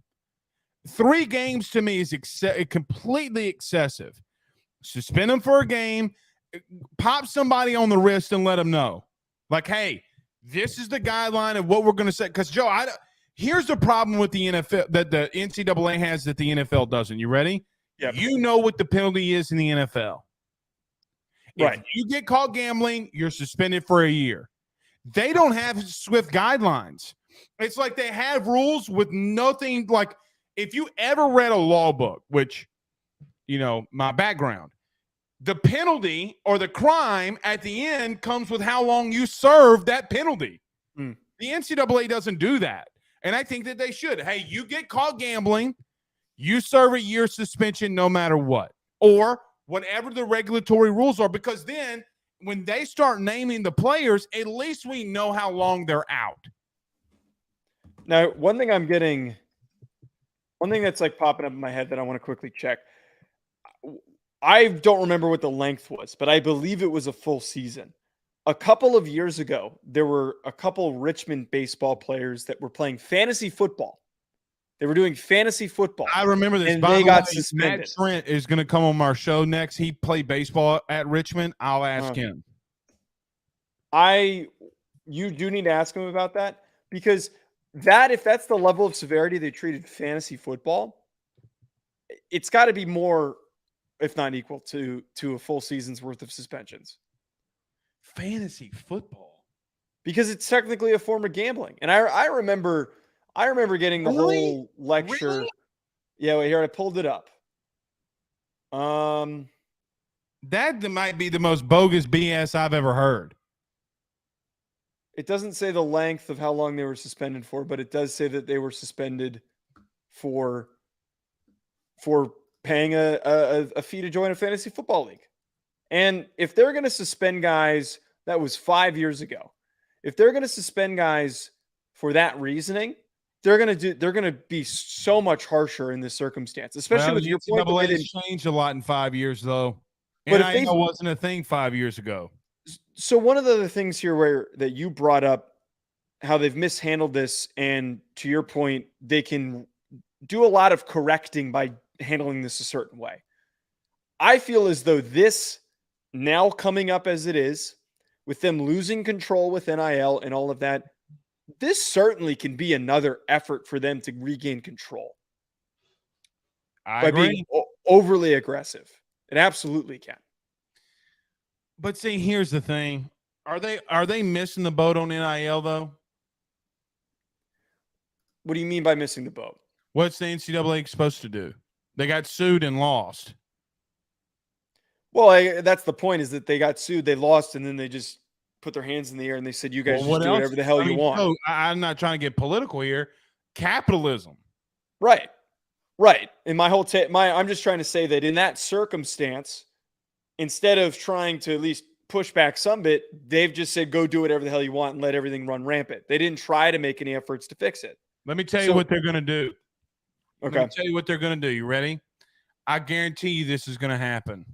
3 games to me is completely excessive. Suspend them for a game, pop somebody on the wrist and let them know. Like, hey, this is the guideline of what we're going to say. Because, Joe, here's the problem with the NFL that the NCAA has that the NFL doesn't. You ready? Yeah. You know what the penalty is in the NFL. Right. If you get caught gambling, you're suspended for a year. They don't have swift guidelines. It's like they have rules with nothing. Like, if you ever read a law book, which, you know, my background, the penalty or the crime at the end comes with how long you serve that penalty. The NCAA doesn't do that. And I think that they should. Hey, you get caught gambling, you serve a year suspension no matter what, or whatever the regulatory rules are, because then when they start naming the players, at least we know how long they're out. Now, one thing that's like popping up in my head that I want to quickly check. I don't remember what the length was, but I believe it was a full season. A couple of years ago, there were a couple Richmond baseball players that were playing fantasy football. They were doing fantasy football. I remember this. And they got suspended. Matt Trent is going to come on our show next. He played baseball at Richmond. I'll ask him. You do need to ask him about that, because if that's the level of severity they treated fantasy football, it's got to be more, if not equal to a full season's worth of suspensions. Fantasy football, because it's technically a form of gambling. And I remember getting the whole lecture. Really? Yeah, wait, here, I pulled it up. That might be the most bogus BS I've ever heard. It doesn't say the length of how long they were suspended for, but it does say that they were suspended for paying a fee to join a fantasy football league. And if they're going to suspend guys, that was 5 years ago. If they're going to suspend guys for that reasoning, they're going to be so much harsher in this circumstance, especially with your point. The NCAA has changed a lot in 5 years, though. But and NIL wasn't a thing 5 years ago. So one of the other things here that you brought up, how they've mishandled this, and to your point, they can do a lot of correcting by handling this a certain way. I feel as though this now coming up as it is, with them losing control with NIL and all of that, this certainly can be another effort for them to regain control. By being overly aggressive. It absolutely can. But see, here's the thing. Are they missing the boat on NIL, though? What do you mean by missing the boat? What's the NCAA supposed to do? They got sued and lost. Well, that's the point, is that they got sued, they lost, and then they just put their hands in the air and they said, you guys just do whatever the hell you want. So I'm not trying to get political here. Capitalism. Right. Right. And I'm just trying to say that in that circumstance, instead of trying to at least push back some bit, they've just said, go do whatever the hell you want and let everything run rampant. They didn't try to make any efforts to fix it. Let me tell you what they're going to do. Okay. Let me tell you what they're going to do. You ready? I guarantee you this is going to happen.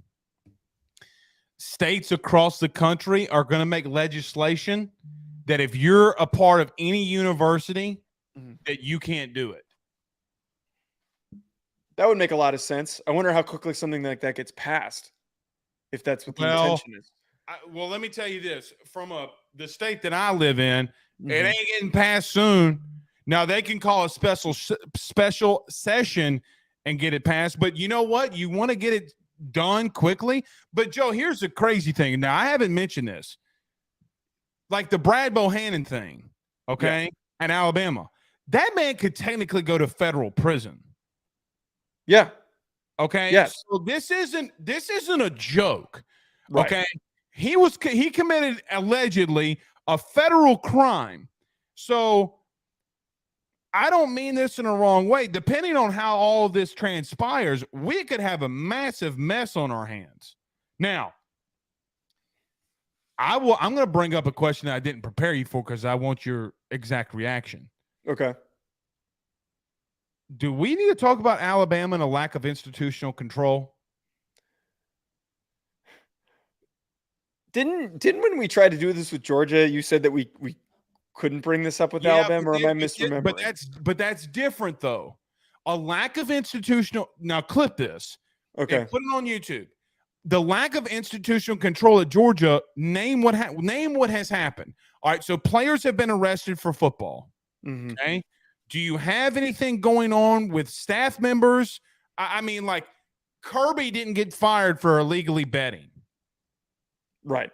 States across the country are going to make legislation that if you're a part of any university, that you can't do it. That would make a lot of sense. I wonder how quickly something like that gets passed, if that's what the intention is. Well, let me tell you this. From the state that I live in, it ain't getting passed soon. Now, they can call a special session and get it passed. But you know what? You want to get it done quickly. But, Joe, here's the crazy thing. Now, I haven't mentioned this. Like the Brad Bohannon thing, okay, in Alabama. That man could technically go to federal prison. Yeah. Okay. Yes. So this isn't a joke. Right. Okay. He committed allegedly a federal crime. So I don't mean this in a wrong way. Depending on how all of this transpires, we could have a massive mess on our hands. Now, I'm going to bring up a question that I didn't prepare you for because I want your exact reaction. Okay. Do we need to talk about Alabama and a lack of institutional control? Didn't when we tried to do this with Georgia, you said that we couldn't bring this up with Alabama, or am I misremembering? But that's different though. A lack of institutional. Now clip this. Okay. And put it on YouTube. The lack of institutional control at Georgia. Name what has happened. All right. So players have been arrested for football. Okay. Do you have anything going on with staff members? I mean, like Kirby didn't get fired for illegally betting. Right.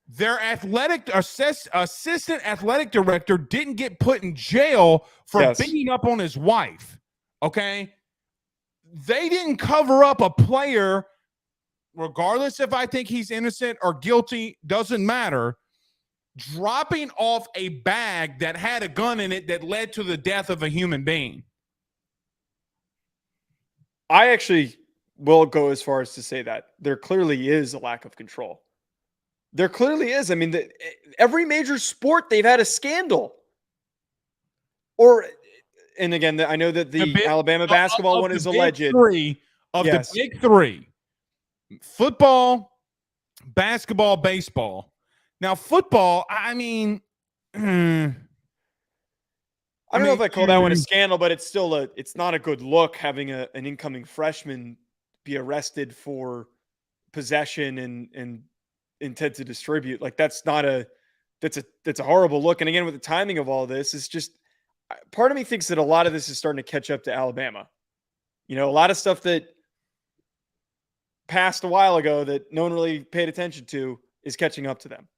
Their assistant athletic director didn't get put in jail for beating up on his wife. Okay. They didn't cover up a player, regardless if I think he's innocent or guilty, doesn't matter, dropping off a bag that had a gun in it that led to the death of a human being. I actually will go as far as to say that there clearly is a lack of control. There clearly is. I mean, every major sport, they've had a scandal. And again, I know that the Alabama basketball one is alleged. The big three, football, basketball, baseball. Now, football, I mean, I don't know if I call that one a scandal, but it's still it's not a good look having an incoming freshman be arrested for possession and intent to distribute. Like that's a horrible look. And again, with the timing of all this, it's just, part of me thinks that a lot of this is starting to catch up to Alabama. You know, a lot of stuff that passed a while ago that no one really paid attention to is catching up to them.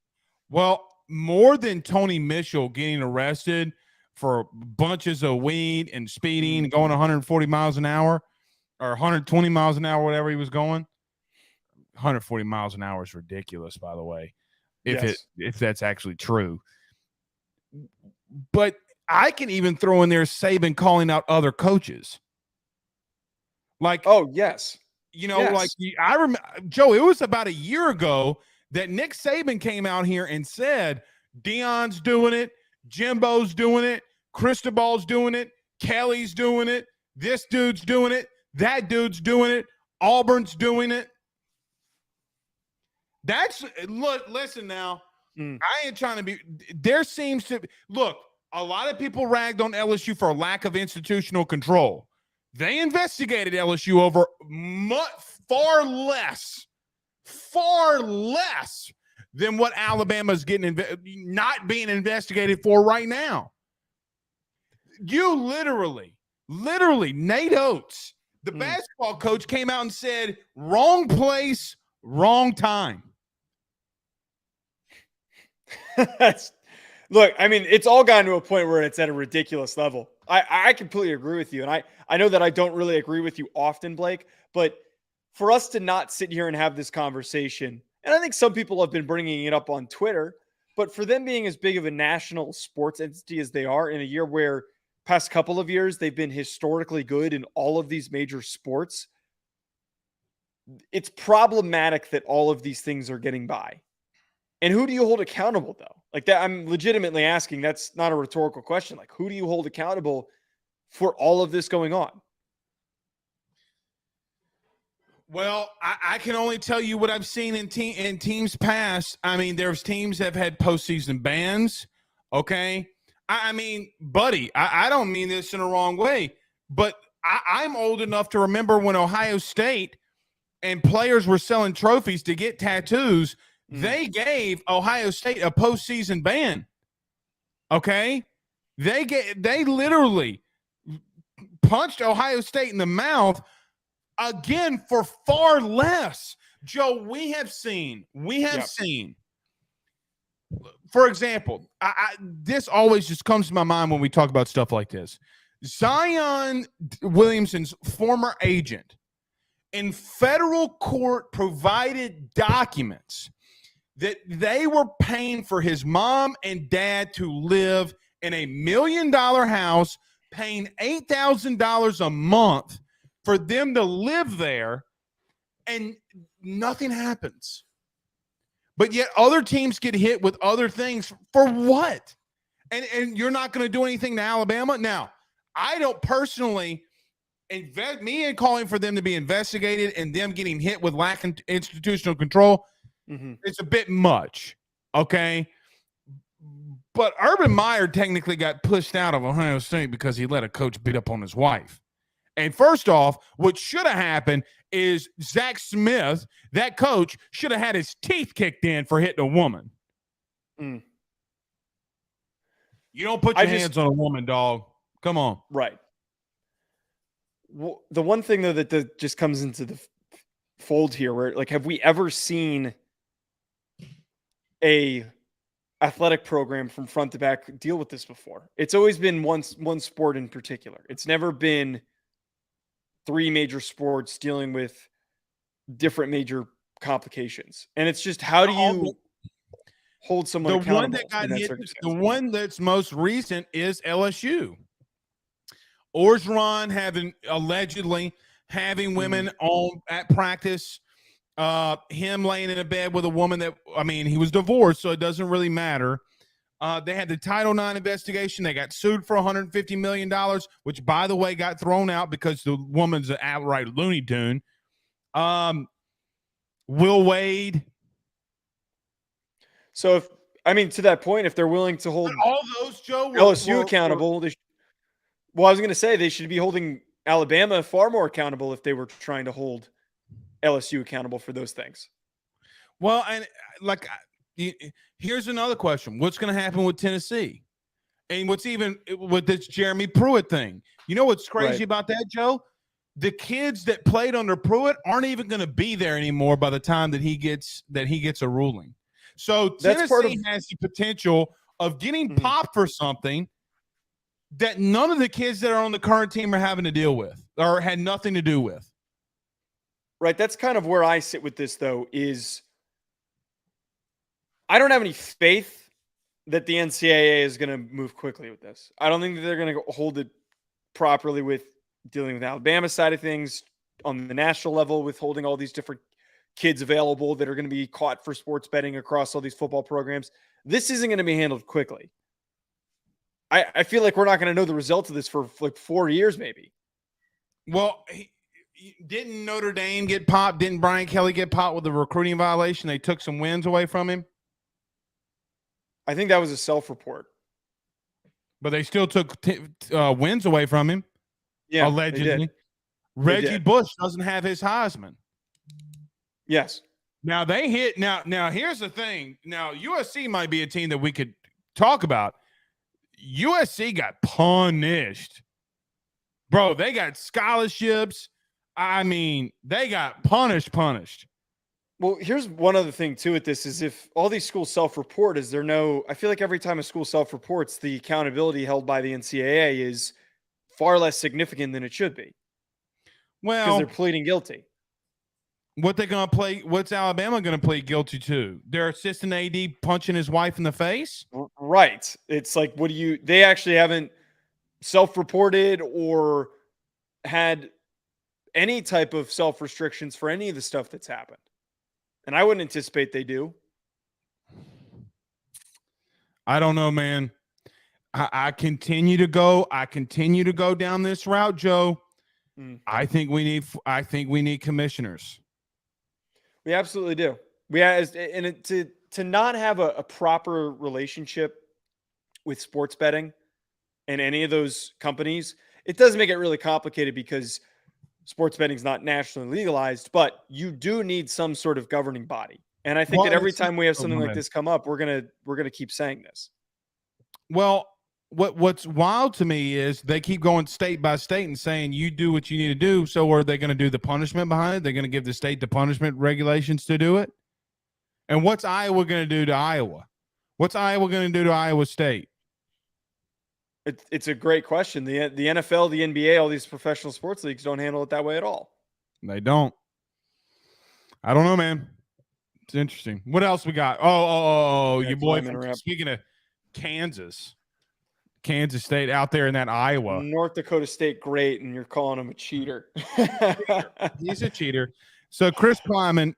Well, more than Tony Mitchell getting arrested for bunches of weed and speeding, going 140 miles an hour or 120 miles an hour, whatever he was going. 140 miles an hour is ridiculous, by the way, Yes. if that's actually true. But I can even throw in there Saban calling out other coaches. Like, oh, yes. Like I remember, Joe, it was about a year ago that Nick Saban came out here and said, Deion's doing it, Jimbo's doing it, Cristobal's doing it, Kelly's doing it, this dude's doing it, that dude's doing it, Auburn's doing it. Listen now. I ain't trying to be, there seems to, look, a lot of people ragged on LSU for a lack of institutional control. They investigated LSU over far less than what Alabama's not being investigated for right now. You literally, Nate Oates, the basketball coach, came out and said, wrong place, wrong time. Look, I mean, it's all gotten to a point where it's at a ridiculous level. I completely agree with you. And I know that I don't really agree with you often, Blake, but for us to not sit here and have this conversation, and I think some people have been bringing it up on Twitter, but for them being as big of a national sports entity as they are in a year where past couple of years they've been historically good in all of these major sports, it's problematic that all of these things are getting by. And who do you hold accountable, though? Like that, I'm legitimately asking. That's not a rhetorical question. Like, who do you hold accountable for all of this going on? Well, I can only tell you what I've seen in teams past. I mean, there's teams that have had postseason bans. Okay. I mean, buddy, I don't mean this in a wrong way, but I'm old enough to remember when Ohio State and players were selling trophies to get tattoos. They gave Ohio State a postseason ban. Okay? They literally punched Ohio State in the mouth again for far less. Joe, we have seen. For example, this always just comes to my mind when we talk about stuff like this. Zion Williamson's former agent in federal court provided documents that they were paying for his mom and dad to live in a $1 million house, paying $8,000 a month for them to live there, and nothing happens. But yet other teams get hit with other things for what? And you're not going to do anything to Alabama? Now, I don't personally me and calling for them to be investigated and them getting hit with lack of institutional control. It's a bit much, okay? But Urban Meyer technically got pushed out of Ohio State because he let a coach beat up on his wife. And first off, what should have happened is Zach Smith, that coach, should have had his teeth kicked in for hitting a woman. You don't put your hands on a woman, dog. Come on. Right. Well, the one thing, though, that just comes into the fold here, where, like, have we ever seen a athletic program from front to back deal with this before? It's always been one sport in particular. It's never been three major sports dealing with different major complications. And it's just, how do you hold someone accountable? One that got hit, the one that's most recent is LSU. Orgeron allegedly having women at practice. Him laying in a bed with a woman he was divorced, so it doesn't really matter. They had the Title IX investigation. They got sued for $150 million, which, by the way, got thrown out because the woman's an outright Looney Tune. Will Wade. So, to that point, if they're willing to hold all those, Joe, LSU accountable, I was going to say they should be holding Alabama far more accountable if they were trying to hold LSU accountable for those things. Well, and here's another question. What's going to happen with Tennessee? And what's even with this Jeremy Pruitt thing? You know what's crazy about that, Joe? The kids that played under Pruitt aren't even going to be there anymore by the time that he gets a ruling. So Tennessee has the potential of getting popped for something that none of the kids that are on the current team are having to deal with or had nothing to do with. Right. That's kind of where I sit with this, though, is I don't have any faith that the NCAA is going to move quickly with this. I don't think that they're going to hold it properly with dealing with Alabama side of things on the national level, with holding all these different kids available that are going to be caught for sports betting across all these football programs. This isn't going to be handled quickly. I feel like we're not going to know the results of this for like 4 years, maybe. Well, didn't Notre Dame get popped? Didn't Brian Kelly get popped with a recruiting violation? They took some wins away from him. I think that was a self-report. But they still took wins away from him. Yeah, allegedly. Reggie Bush doesn't have his Heisman. Yes. Now they hit. Now here's the thing. Now USC might be a team that we could talk about. USC got punished, bro. They got scholarships. I mean, they got punished. Well, here's one other thing too with this is if all these schools self-report, is there no, I feel like every time a school self-reports, the accountability held by the NCAA is far less significant than it should be. Well, because they're pleading guilty. What they gonna play? What's Alabama gonna plead guilty to? Their assistant AD punching his wife in the face? Right. It's like, they actually haven't self-reported or had any type of self-restrictions for any of the stuff that's happened. And I wouldn't anticipate they do. I don't know, man. I continue to go down this route, Joe. I think we need commissioners. We absolutely do. To not have a proper relationship with sports betting and any of those companies, it does make it really complicated because sports betting is not nationally legalized, but you do need some sort of governing body. And I think that every time we have something like this come up, we're gonna keep saying this. Well, what's wild to me is they keep going state by state and saying you do what you need to do. So are they going to do the punishment behind it? They're going to give the state the punishment regulations to do it. And what's Iowa going to do to Iowa? What's Iowa going to do to Iowa State? It's a great question. The NFL, the NBA, all these professional sports leagues don't handle it that way at all. They don't. I don't know, man. It's interesting. What else we got? Oh, your boy. Speaking of Kansas State out there in that Iowa. North Dakota State, great, and you're calling him a cheater. He's a cheater. So Chris Klieman,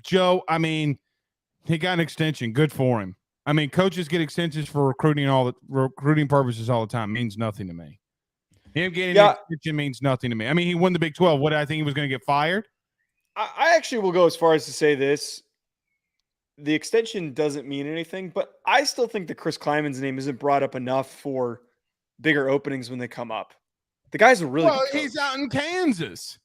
Joe, I mean, he got an extension. Good for him. I mean, coaches get extensions for recruiting purposes all the time. Means nothing to me. Him getting an extension means nothing to me. I mean, he won the Big 12. What, I think he was going to get fired? I actually will go as far as to say this. The extension doesn't mean anything, but I still think that Chris Klieman's name isn't brought up enough for bigger openings when they come up. The guy's a really good coach. He's out in Kansas.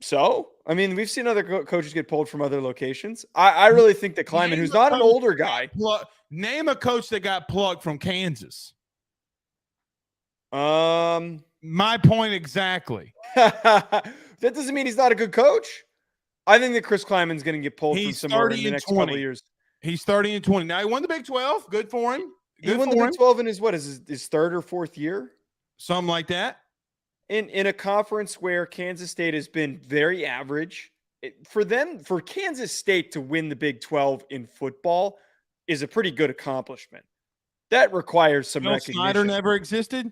So, I mean, we've seen other coaches get pulled from other locations. I really think that Klieman, who's not an older guy. Name a coach that got plugged from Kansas. My point exactly. That doesn't mean he's not a good coach. I think that Chris Klieman's going to get pulled from somewhere in the next couple of years. He's 30-20. Now, he won the Big 12. Good for him. He won the Big 12 in his third or fourth year? Something like that. In a conference where Kansas State has been very average. For Kansas State to win the Big 12 in football is a pretty good accomplishment. That requires some recognition. Snyder never existed?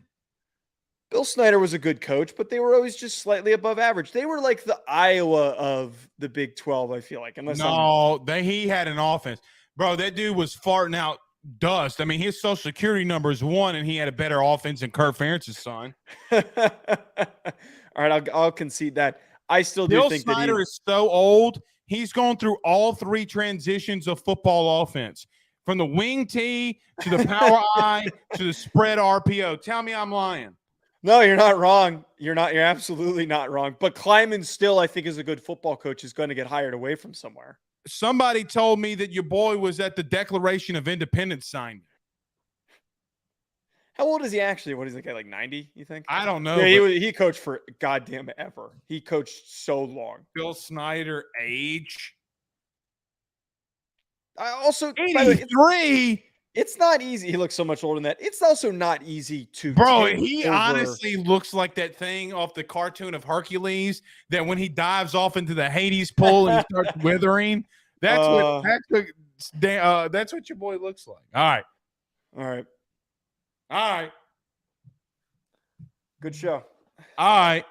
Bill Snyder was a good coach, but they were always just slightly above average. They were like the Iowa of the Big 12, I feel like. He had an offense. Bro, that dude was farting out dust. I mean, his Social Security number is 1, and he had a better offense than Kirk Ferentz's son. All right, I'll concede that. I still do think Bill Snyder is so old. He's gone through all 3 transitions of football offense, from the wing tee to the power I to the spread RPO. Tell me I'm lying. No, you're not wrong. You're absolutely not wrong. But Klieman still, I think, is a good football coach, is going to get hired away from somewhere. Somebody told me that your boy was at the Declaration of Independence signing. How old is he actually? What is he, like 90, you think? I don't know. Yeah, he coached for goddamn ever. He coached so long. Bill Snyder age? I also 83. It's not easy. He looks so much older than that. It's also not easy to Bro, take he over. honestly looks like that thing off the cartoon of Hercules that when he dives off into the Hades pool and he starts withering. That's what your boy looks like. All right. All right. All right. Good show. All right.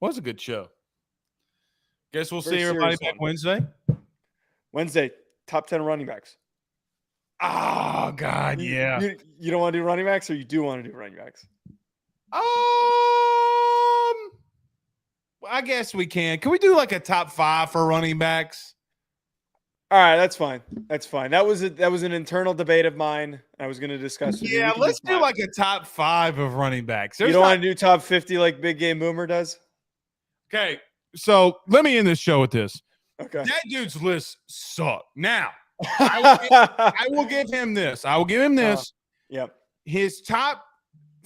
Was a good show. Guess we'll see everybody back Wednesday. Wednesday, top 10 running backs. Oh, God, yeah. You don't want to do running backs, or you do want to do running backs? I guess we can. Can we do like a top 5 for running backs? All right, that's fine. That's fine. That was an internal debate of mine. I was going to discuss with you. Yeah, let's do like a top 5 of running backs. You don't want to do top 50 like Big Game Boomer does? Okay, so let me end this show with this. Okay. That dude's list sucked. Now, I will give him this. I will give him this. Yep. His top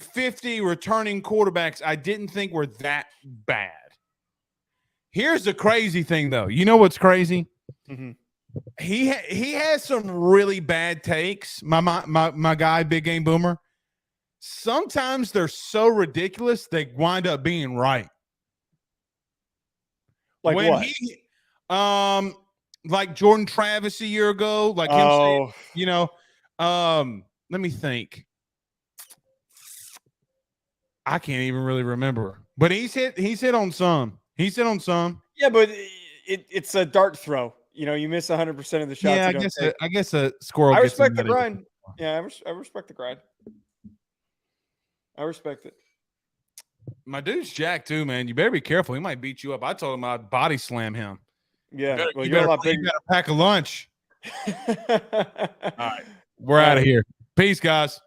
50 returning quarterbacks, I didn't think were that bad. Here's the crazy thing, though. You know what's crazy? Mm-hmm. He has some really bad takes. My guy, Big Game Boomer. Sometimes they're so ridiculous they wind up being right. Like when what? Like Jordan Travis a year ago, like him saying, you know, let me think. I can't even really remember, but he's hit on some. He's hit on some. Yeah, but it's a dart throw. You know, you miss 100% of the shots. Yeah, I guess a squirrel. I respect the grind. Yeah, I respect the grind. I respect it. My dude's Jack too, man. You better be careful. He might beat you up. I told him I'd body slam him. Yeah, you better pack a lunch. All right, we're out of here. Peace, guys.